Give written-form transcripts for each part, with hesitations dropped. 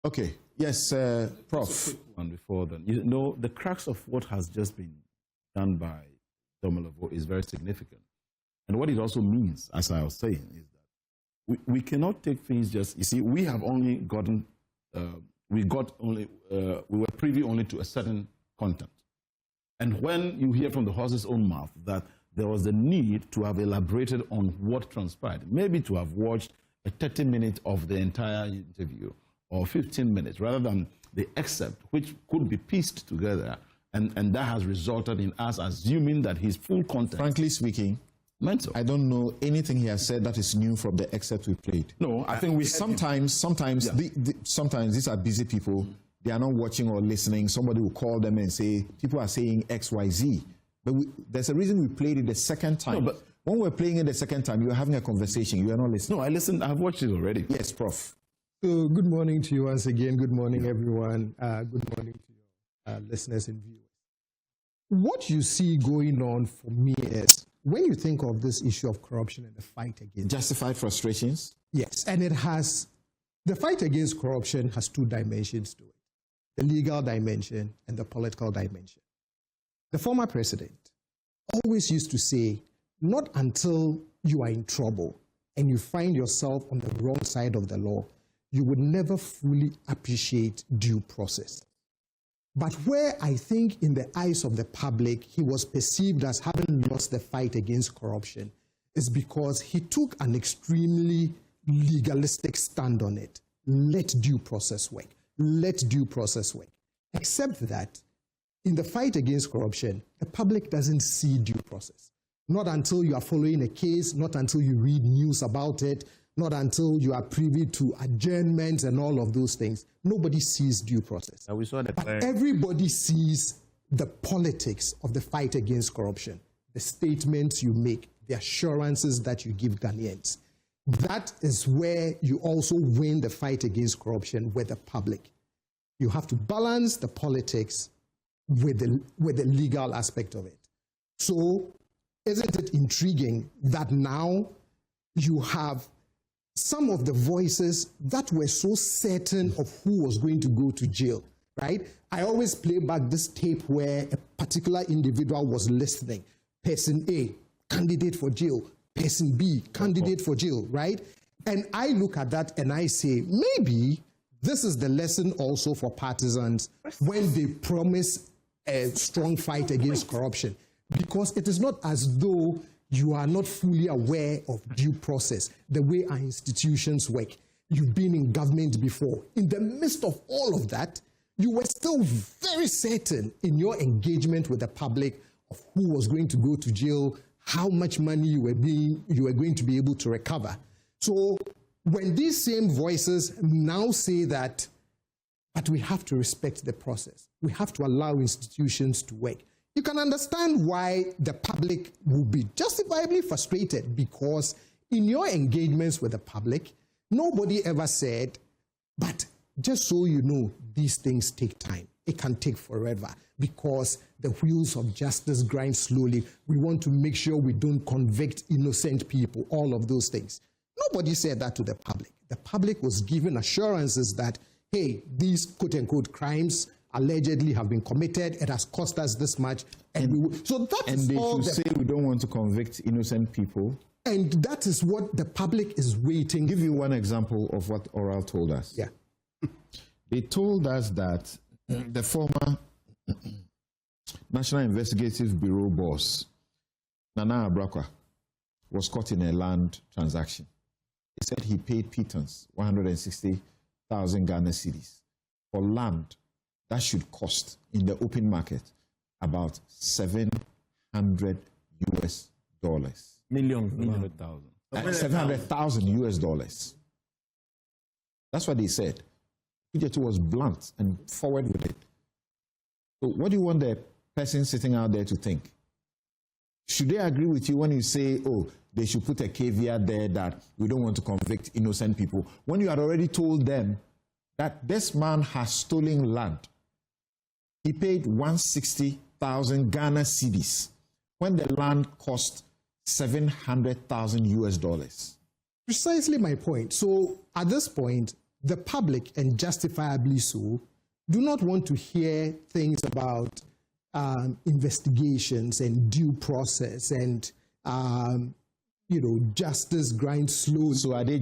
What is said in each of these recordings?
Okay. Yes, Prof. Just a quick one before then. You know, the crux of what has just been done by Domolovo is very significant. And what it also means, as I was saying, is that we cannot take things just, you see, we have only gotten, we were privy only to a certain content. And when you hear from the horse's own mouth that there was a need to have elaborated on what transpired, maybe to have watched a 30-minute of the entire interview, or 15 minutes, rather than the excerpt, which could be pieced together, and that has resulted in us assuming that his full content... Frankly speaking, mental. I don't know anything he has said that is new from the excerpt we played. No, I think we... Sometimes these are busy people. They are not watching or listening. Somebody will call them and say, people are saying X, Y, Z. But there's a reason we played it the second time. No, but when we're playing it the second time, you are having a conversation. You are not listening. No, I listened. I've watched it already. Yes, Prof. So good morning to you once again. Good morning, everyone. Good morning to your listeners and viewers. What you see going on for me is, when you think of this issue of corruption and the fight against... Justified frustrations? Yes, and it has... The fight against corruption has two dimensions to it. The legal dimension and the political dimension. The former president always used to say, not until you are in trouble and you find yourself on the wrong side of the law, you would never fully appreciate due process. But where I think in the eyes of the public, he was perceived as having lost the fight against corruption is because he took an extremely legalistic stand on it. Let due process work. Let due process work. Except that in the fight against corruption, the public doesn't see due process. Not until you are following a case, not until you read news about it, not until you are privy to adjournments and all of those things. Nobody sees due process. We saw that. But everybody sees the politics of the fight against corruption, the statements you make, the assurances that you give Ghanaians. That is where you also win the fight against corruption with the public. You have to balance the politics with the legal aspect of it. So, isn't it intriguing that now you have some of the voices that were so certain of who was going to go to jail, right? I always play back this tape where a particular individual was listening. Person A, candidate for jail. Person B, candidate for jail, right? And I look at that and I say, maybe this is the lesson also for partisans when they promise a strong fight against corruption. Because it is not as though you are not fully aware of due process, the way our institutions work. You've been in government before. In the midst of all of that, you were still very certain in your engagement with the public of who was going to go to jail, how much money you were going to be able to recover. So when these same voices now say that, but we have to respect the process, we have to allow institutions to work, you can understand why the public will be justifiably frustrated, because in your engagements with the public, nobody ever said, but just so you know, these things take time. It can take forever because the wheels of justice grind slowly. We want to make sure we don't convict innocent people, all of those things. Nobody said that to the public. The public was given assurances that, hey, these quote-unquote crimes allegedly have been committed. It has cost us this much. So that is all. And they should say we don't want to convict innocent people. And that is what the public is waiting. Give you one example of what Oral told us. Yeah. They told us that the former National Investigative Bureau boss, Nana Abrakwa, was caught in a land transaction. He said he paid pittance, 160,000 Ghana cedis, for land that should cost in the open market about $700 US. Million, 700,000. 700,000 US dollars. That's what they said. Pijetu was blunt and forward with it. So what do you want the person sitting out there to think? Should they agree with you when you say, oh, they should put a caveat there that we don't want to convict innocent people, when you had already told them that this man has stolen land? He paid 160,000 Ghana cedis when the land cost 700,000 US dollars. Precisely my point. So at this point, the public, and justifiably so, do not want to hear things about investigations and due process and justice grinds slowly. So are they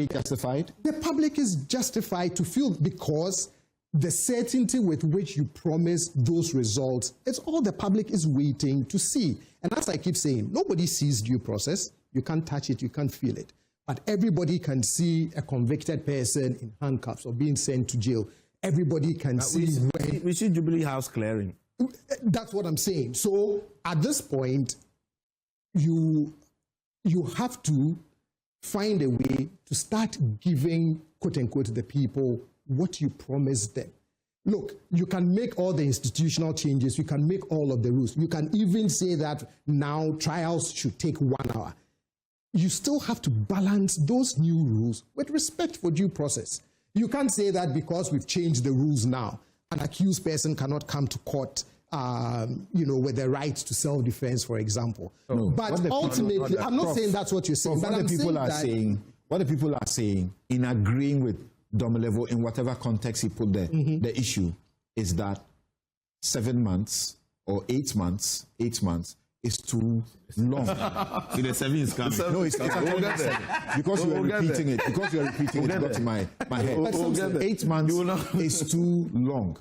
justified? The public is justified to feel, because the certainty with which you promise those results, it's all the public is waiting to see. And as I keep saying, nobody sees due process. You can't touch it, you can't feel it. But everybody can see a convicted person in handcuffs or being sent to jail. Everybody can see when... We see Jubilee House clearing. That's what I'm saying. So at this point, you have to find a way to start giving, quote unquote, the people what you promised them. Look, you can make all the institutional changes, you can make all of the rules, you can even say that now trials should take 1 hour. You still have to balance those new rules with respect for due process. You can't say that because we've changed the rules now, an accused person cannot come to court with the right to self-defense, for example. No, but ultimately, I'm not saying that's what you're saying. But what the people are saying, in agreeing with Domolevo in whatever context he put there, the issue is that 7 months or 8 months is too long. See, the 7 is coming. No, it's coming. Because you are repeating it. Because you are repeating it, it got to my head. 8 months is too long.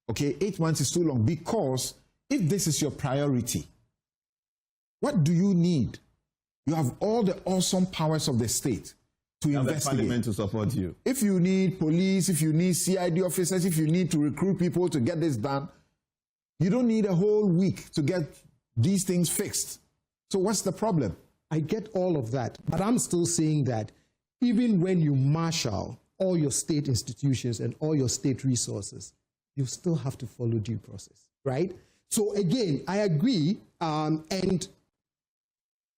Okay, 8 months is too long, because if this is your priority, what do you need? You have all the awesome powers of the state to investigate. Parliament to support you. If you need police, if you need CID officers, if you need to recruit people to get this done, you don't need a whole week to get these things fixed. So what's the problem? I get all of that, but I'm still saying that even when you marshal all your state institutions and all your state resources, you still have to follow due process, right? So again, I agree, and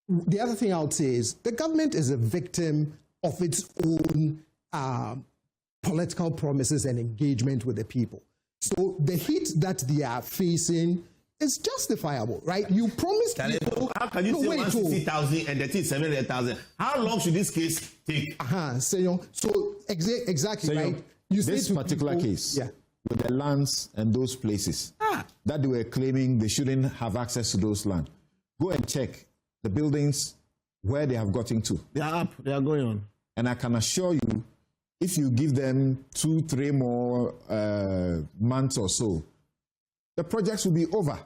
the other thing I would say is the government is a victim of its own political promises and engagement with the people. So the heat that they are facing is justifiable, right? You promised people... How can you say 160,000 and the thing 700,000? How long should this case take? So exactly, right? You this particular case, with the lands and those places that they were claiming they shouldn't have access to those lands, go and check the buildings where they have gotten to. They are up, they are going on. And I can assure you, if you give them 2-3 more months or so, the projects will be over.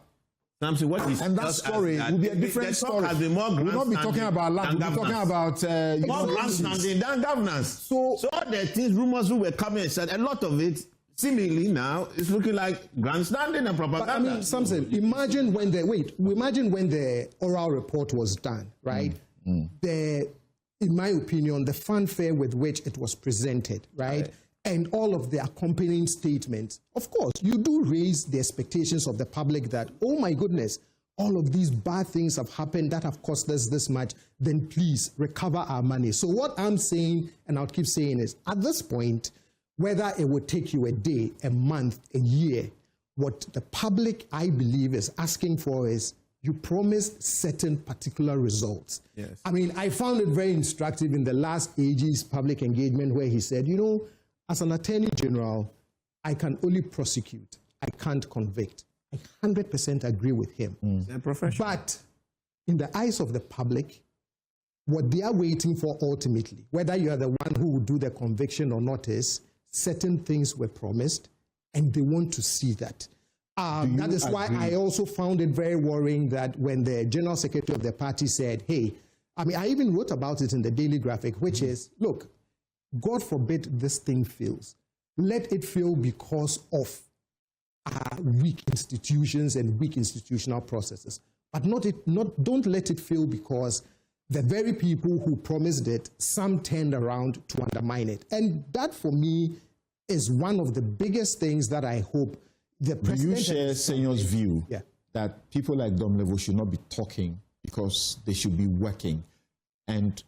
Samson, what is and that story will be a different story. We'll not be talking about land, we'll be talking about more grandstanding than governance. So the things, rumors who were coming and said, a lot of it, seemingly now, is looking like grandstanding and propaganda. But I mean, Samson, imagine when the oral report was done, right? In my opinion, the fanfare with which it was presented, right? And all of the accompanying statements, of course, you do raise the expectations of the public that, oh my goodness, all of these bad things have happened that have cost us this much, then please recover our money. So what I'm saying, and I'll keep saying, is at this point, whether it would take you a day, a month, a year, what the public, I believe, is asking for is you promised certain particular results. Yes. I mean, I found it very instructive in the last AG's public engagement where he said, as an attorney general, I can only prosecute. I can't convict. I 100% agree with him. They're professional. But in the eyes of the public, what they are waiting for ultimately, whether you are the one who will do the conviction or not, is certain things were promised, and they want to see that. That is why I also found it very worrying that when the General Secretary of the party said, hey, I mean, I even wrote about it in the Daily Graphic, which is, look, God forbid this thing fails. Let it fail because of weak institutions and weak institutional processes. But don't let it fail because the very people who promised it, some turned around to undermine it. And that, for me, is one of the biggest things that I hope the president... Do you share Senyor's view that people like Domolevo should not be talking because they should be working? And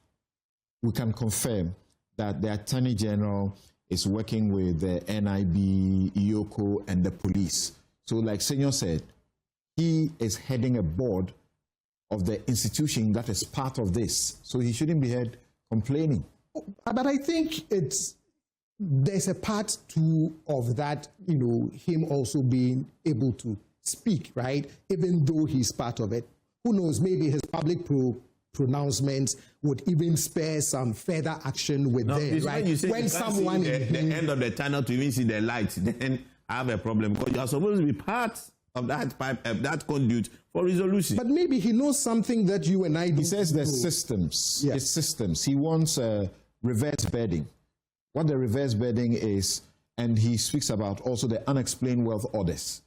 we can confirm that the Attorney General is working with the NIB, IOCO, and the police. So like Senyor said, he is heading a board of the institution that is part of this. So he shouldn't be heard complaining. But I think it's there's a part two of that, him also being able to speak, right? Even though he's part of it. Who knows, maybe his public pronouncements would even spare some further action with them, right? When someone the end of the tunnel to even see the light, then I have a problem, because you are supposed to be part of that pipe, that conduit for resolution. But maybe he knows something that you and I don't. He says there's systems. Yeah. It's systems. He wants reverse bidding. What the reverse bidding is, and he speaks about also the unexplained wealth orders.